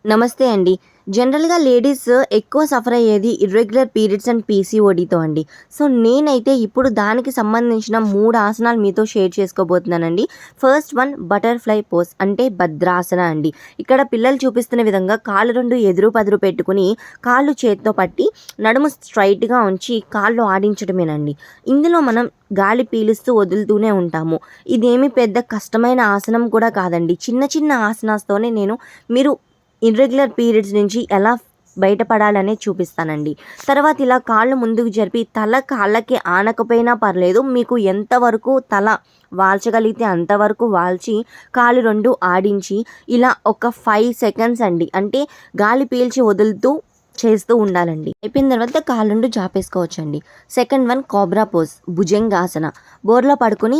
నమస్తే అండి. జనరల్‌గా లేడీస్ ఎక్కువ సఫర్ అయ్యేది ఇర్రెగ్యులర్ పీరియడ్స్ అండ్ పీసీఓడీతో అండి. సో, నేనైతే ఇప్పుడు దానికి సంబంధించిన 3 ఆసనాలు మీతో షేర్ చేసుకోబోతున్నానండి. ఫస్ట్ వన్ బటర్‌ఫ్లై పోజ్ అంటే భద్రాసన అండి. ఇక్కడ పిల్లలు చూపిస్తున్న విధంగా కాళ్ళు 2 ఎదురు పదురు పెట్టుకొని కాళ్ళు చేత్తో పట్టి నడుము స్ట్రెయిట్‌గా ఉంచి కాళ్ళు ఆడించడమేనండి. ఇందులో మనం గాలి పీలుస్తూ వదులుతూనే ఉంటాము. ఇదేమి పెద్ద కష్టమైన ఆసనం కూడా కాదండి. చిన్న చిన్న ఆసనాస్తోనే మీరు ఇర్రెగ్యులర్ పీరియడ్స్ నుంచి ఎలా బయటపడాలనేది చూపిస్తానండి. తర్వాత ఇలా కాళ్ళు ముందుకు జరిపి తల కాళ్ళకి ఆనకపోయినా పర్లేదు. మీకు ఎంతవరకు తల వాల్చగలిగితే అంతవరకు వాల్చి కాళ్ళు 2 ఆడించి ఇలా ఒక 5 సెకండ్స్ అండి. అంటే గాలి పీల్చి వదులుతూ చేస్తూ ఉండాలండి. అయిపోయిన తర్వాత కాళ్ళు 2 జాపేసుకోవచ్చండి. Second one cobra pose Bhujangasana. బోర్లా పడుకొని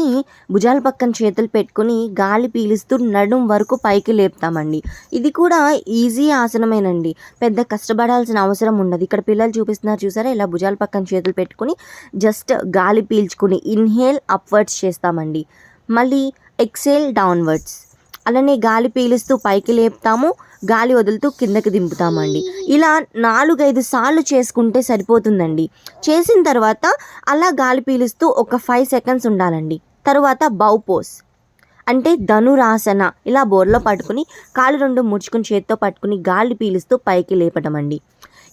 భుజాల పక్కన చేతులు పెట్టుకొని గాలి పీలుస్తూ నడుం వరకు పైకి లేపుతామండి. ఇది కూడా ఈజీ ఆసనమేనండి. పెద్ద కష్టపడాల్సిన అవసరం ఉండదు. ఇక్కడ పిల్లలు చూపిస్తున్నారు చూసారా, ఇలా భుజాల పక్కన చేతులు పెట్టుకొని జస్ట్ గాలి పీల్చుకుని ఇన్హేల్ అప్వర్డ్స్ చేస్తామండి. మళ్ళీ ఎక్సేల్ డౌన్వర్డ్స్. అలానే గాలి పీలుస్తూ పైకి లేపుతాము, గాలి వదులుతూ కిందకి దింపుతామండి. ఇలా 4-5 సార్లు చేసుకుంటే సరిపోతుందండి. చేసిన తర్వాత అలా గాలి పీలుస్తూ ఒక 5 సెకండ్స్ ఉండాలండి. తరువాత బౌ పోజ్ అంటే ధనురాసన. ఇలా బోర్లో పట్టుకుని కాళ్ళు 2 ముడుచుకుని చేత్తో పట్టుకుని గాలి పీలుస్తూ పైకి లేపటం అండి.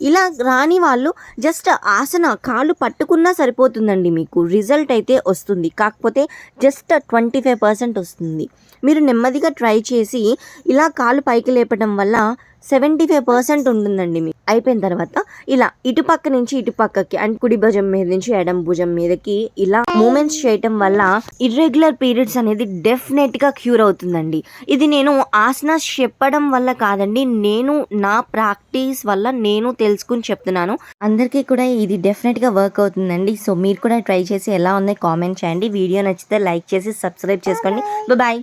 ఇలా రాని వాళ్ళు జస్ట్ ఆసన కాళ్ళు పట్టుకున్నా సరిపోతుందండి. మీకు రిజల్ట్ అయితే వస్తుంది. కాకపోతే జస్ట్ 25% వస్తుంది. మీరు నెమ్మదిగా ట్రై చేసి ఇలా కాళ్ళు పైకి లేపడం వల్ల 75% ఉంటుందండి. మీకు అయిపోయిన తర్వాత ఇలా ఇటుపక్క నుంచి ఇటుపక్కకి అంటే కుడి భుజం మీద నుంచి ఎడమ భుజం మీదకి ఇలా మూమెంట్స్ చేయటం వల్ల ఇర్రెగ్యులర్ పీరియడ్స్ అనేది డెఫినెట్గా క్యూర్ అవుతుందండి. ఇది నేను ఆసనాస్ చెప్పడం వల్ల కాదండి, నేను నా ప్రాక్టీస్ వల్ల నేను తెలుసుకుని చెప్తున్నాను. అందరికీ కూడా ఇది డెఫినెట్గా వర్క్ అవుతుందండి. సో మీరు కూడా ట్రై చేసి ఎలా ఉందో కామెంట్ చేయండి. వీడియో నచ్చితే లైక్ చేసి సబ్స్క్రైబ్ చేసుకోండి. బాయ్.